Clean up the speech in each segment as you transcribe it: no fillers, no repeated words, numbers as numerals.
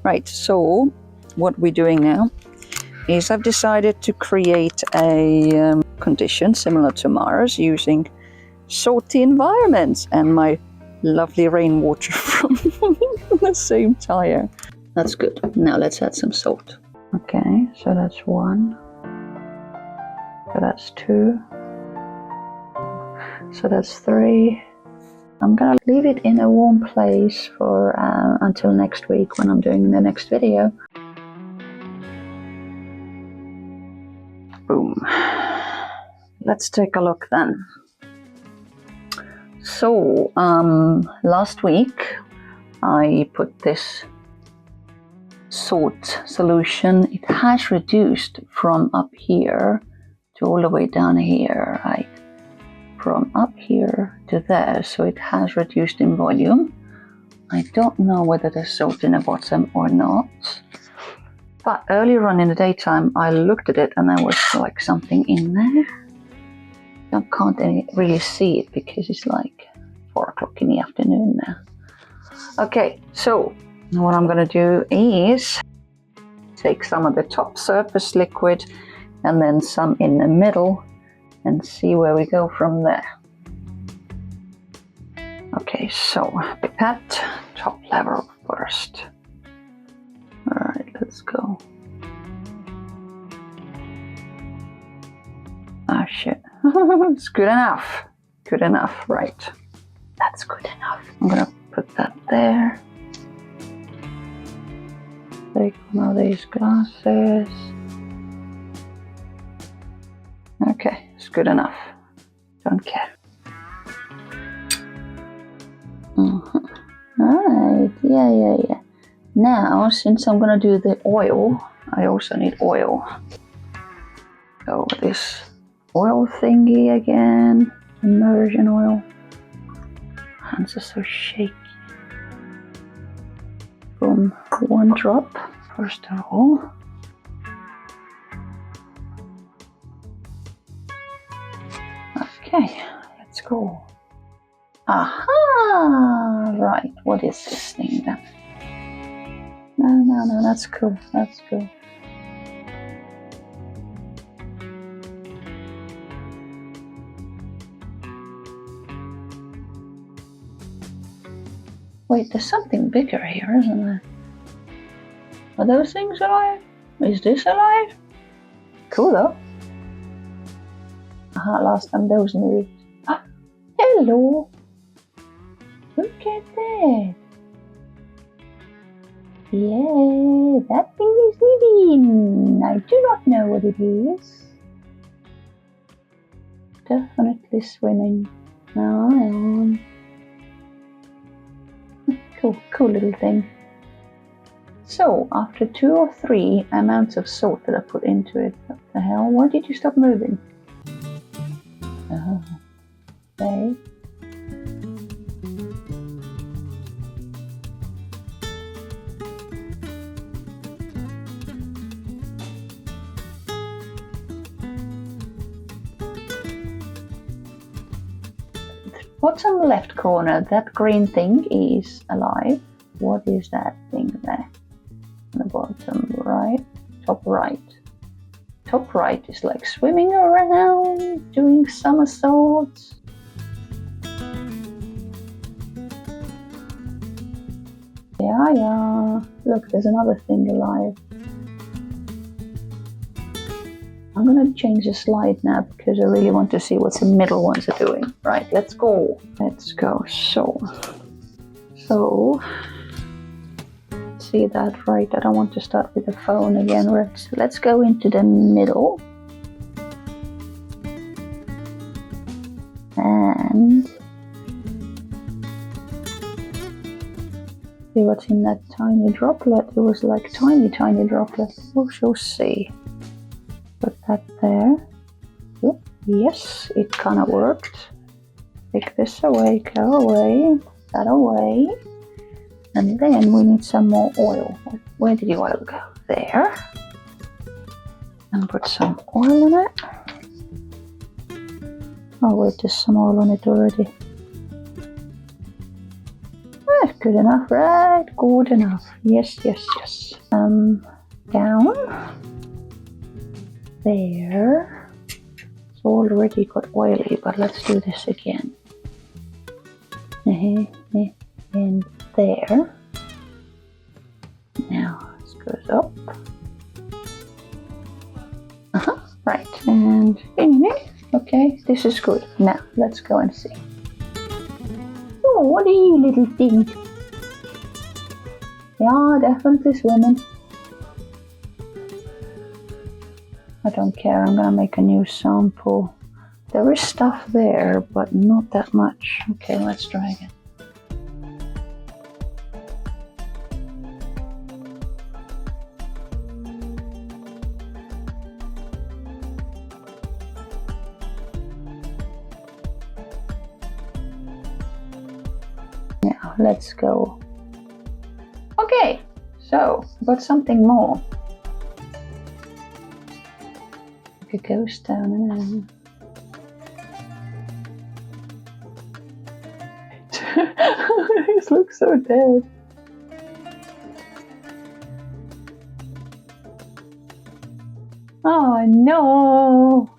Right, so what we're doing now is I've decided to create a condition similar to Mars using salty environments and my lovely rainwater from the same tire. That's good. Now let's add some salt. Okay, so that's 1. So that's 2. So that's 3. I'm gonna leave it in a warm place for until next week when I'm doing the next video. Boom. Let's take a look then. So last week I put this salt solution. It has reduced from up here to all the way down here, right? From up here to there, so it has reduced in volume. I don't know whether there's salt in the bottom or not, but earlier on in the daytime I looked at it and there was like something in there. I can't really see it because it's like 4 o'clock in the afternoon now. Okay, so what I'm gonna do is take some of the top surface liquid and then some in the middle and see where we go from there. Okay, so pipette, top level first. Alright, let's go. Ah, shit. It's good enough. Good enough, right. That's good enough. I'm gonna put that there. Take one of these glasses. Okay, it's good enough. Don't care. Alright, yeah. Now, since I'm gonna do the oil, I also need oil. Go with this oil thingy again. Immersion oil. Hands are so shaky. Boom, 1 drop, first of all. Okay, let's go. Aha! Right, what is this thing then? No, that's cool, that's cool. Wait, there's something bigger here, isn't there? Are those things alive? Is this alive? Cool though. Aha, last time those moved. Ah, hello! Look at that! Yeah, that thing is living! I do not know what it is. Definitely swimming. No, cool little thing. So, after 2 or 3 amounts of salt that I put into it, what the hell? Why did you stop moving? Oh, okay. Bottom left corner, that green thing is alive. What is that thing there? On the bottom right, top right. Top right is like swimming around, doing somersaults. Yeah. Look, there's another thing alive. I'm gonna change the slide now because I really want to see what the middle ones are doing. Right, let's go. Let's go. So see that, right? I don't want to start with the phone again. Let's go into the middle. And see what's in that tiny droplet. It was like tiny droplet. We shall see. Put that there. Oop, yes, it kind of worked. Take this away, go away, that away. And then we need some more oil. Where did the oil go? There. And put some oil on it. Oh wait, there's some oil on it already. Right, good enough, right, good enough. Yes. Down. There. It's already got oily, but let's do this again. And there. Now this goes up. Right, and okay, this is good. Now let's go and see. Oh, what do you little think? Yeah, definitely swimming. I don't care, I'm gonna make a new sample. There is stuff there, but not that much. Okay, let's try again. Now, let's go. Okay, so, got something more. It goes down and then. This looks so dead. Oh no!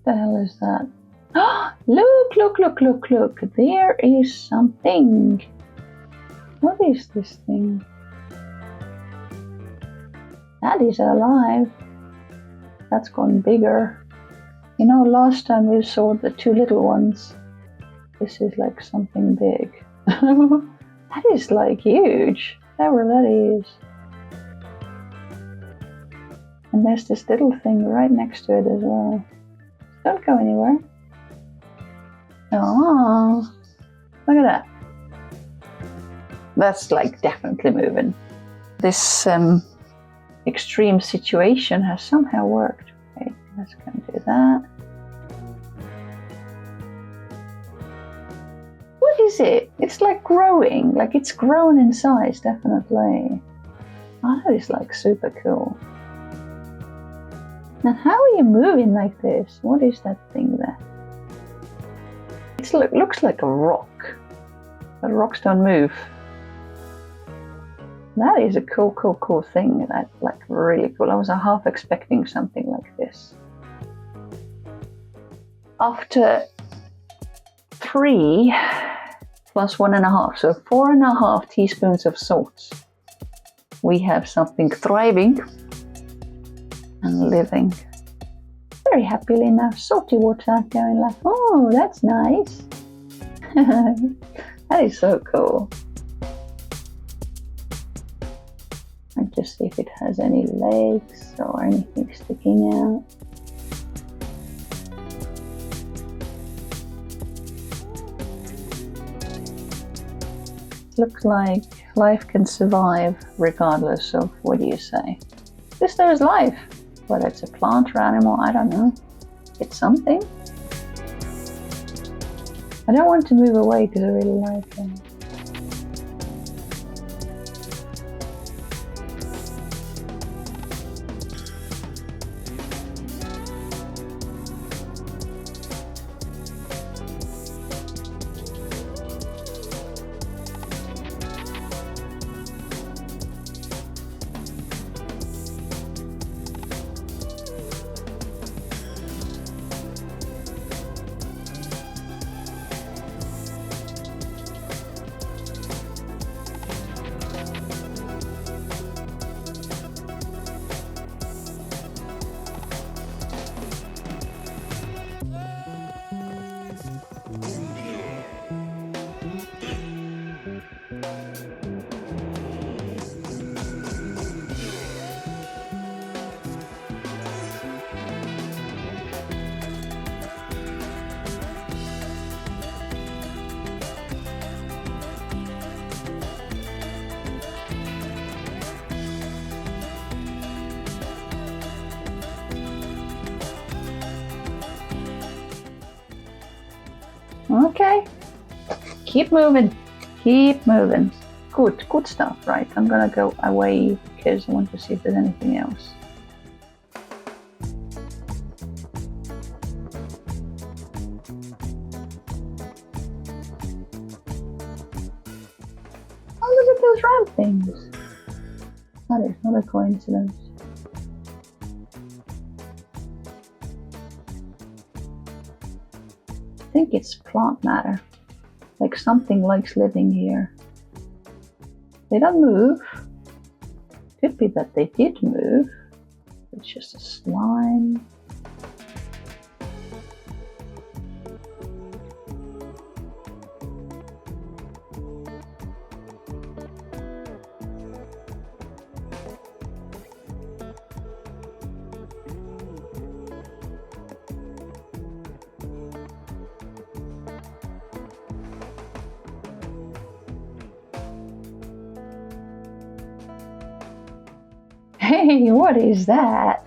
The hell is that? Look, there is something. What is this thing? That is alive. That's gone bigger. You know, last time we saw the two little ones. This is like something big. That is like huge. Whatever that is. And there's this little thing right next to it as well. Don't go anywhere. Oh, look at that. That's like definitely moving. This extreme situation has somehow worked. Okay, let's go and do that. What is it? It's like growing, like it's grown in size, definitely. Oh, that is like super cool. Now, how are you moving like this? What is that thing there? It looks like a rock, but rocks don't move. That is a cool thing. That's like really cool. I was half expecting something like this. After 3 plus 1.5, so 4.5 teaspoons of salt, we have something thriving and living. Very happily now, salty water going like, oh, that's nice. That is so cool. I'll just see if it has any legs or anything sticking out. Looks like life can survive regardless of what do you say. Yes, there is life. Whether it's a plant or animal, I don't know. It's something. I don't want to move away because I really like them. Okay, keep moving, keep moving. Good stuff, right? I'm gonna go away because I want to see if there's anything else. those round things. That is not a coincidence. I think it's plant matter. Like something likes living here. They don't move. Could be that they did move. It's just a slime. Hey, what is that?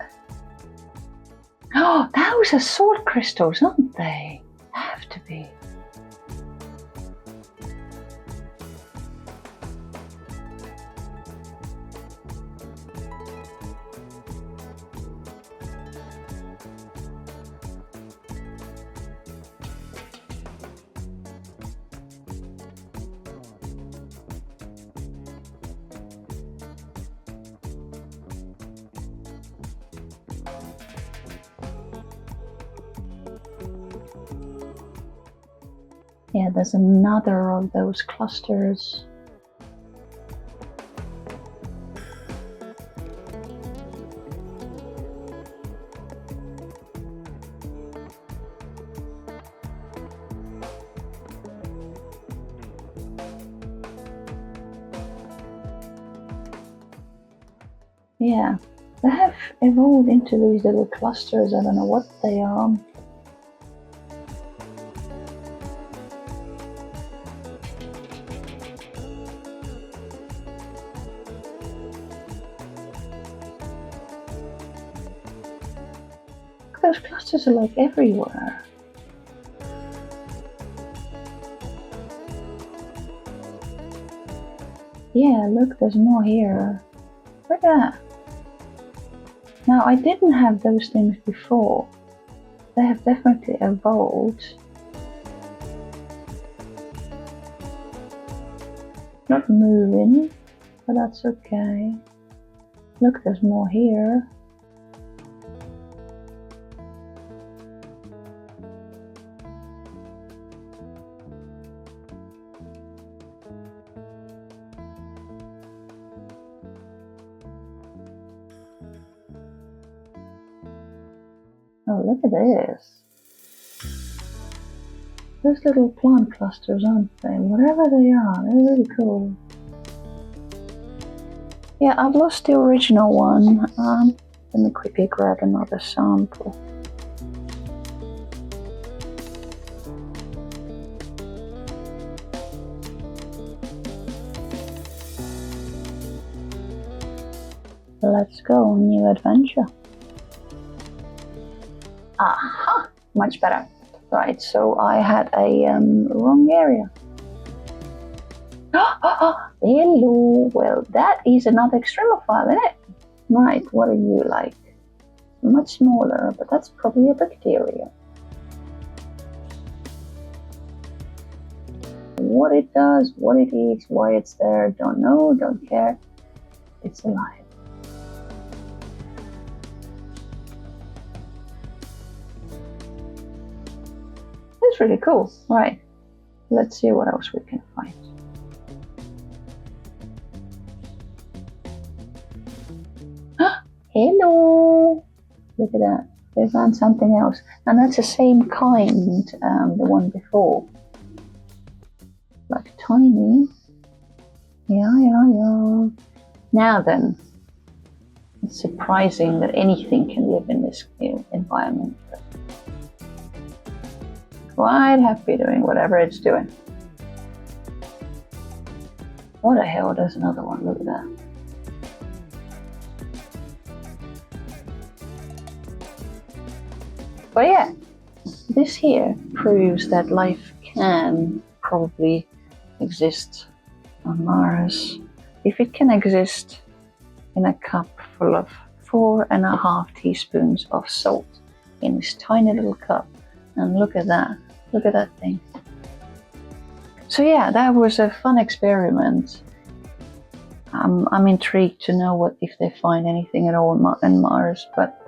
Oh, those are salt crystals, aren't they? Have to be. Yeah, there's another of those clusters. Yeah, they have evolved into these little clusters. I don't know what they are. Those clusters are like everywhere. Yeah, look, there's more here. Look at that. Now, I didn't have those things before. They have definitely evolved. Not moving, but that's okay. Look, there's more here. Oh, look at this. Those little plant clusters, aren't they? Whatever they are, they're really cool. Yeah, I've lost the original one. Let me quickly grab another sample. Let's go, new adventure. Aha, much better. Right, so I had a wrong area. Hello, well that is another extremophile, isn't it? Right, what are you like? Much smaller, but that's probably a bacteria. What it does, what it eats, why it's there, don't know, don't care. It's alive. That's really cool. Right, let's see what else we can find. Hello! Look at that. We found something else. And that's the same kind, the one before. Like tiny. Yeah. Now then, it's surprising that anything can live in this environment. Quite happy doing whatever it's doing. What the hell, there's another one, look at that. But yeah, this here proves that life can probably exist on Mars. If it can exist in a cup full of 4.5 teaspoons of salt in this tiny little cup, and look at that thing. So yeah, that was a fun experiment. I'm intrigued to know what if they find anything at all in Mars. But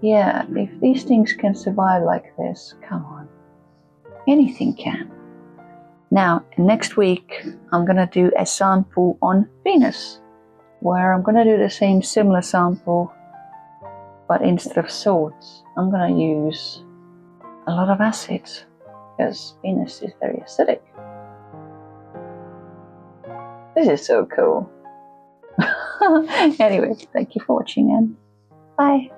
yeah, if these things can survive like this, come on, anything can. Now, next week, I'm gonna do a sample on Venus, where I'm gonna do the same similar sample, but instead of salts, I'm gonna use a lot of acids, because Venus is very acidic. This is so cool. Anyway, thank you for watching and bye.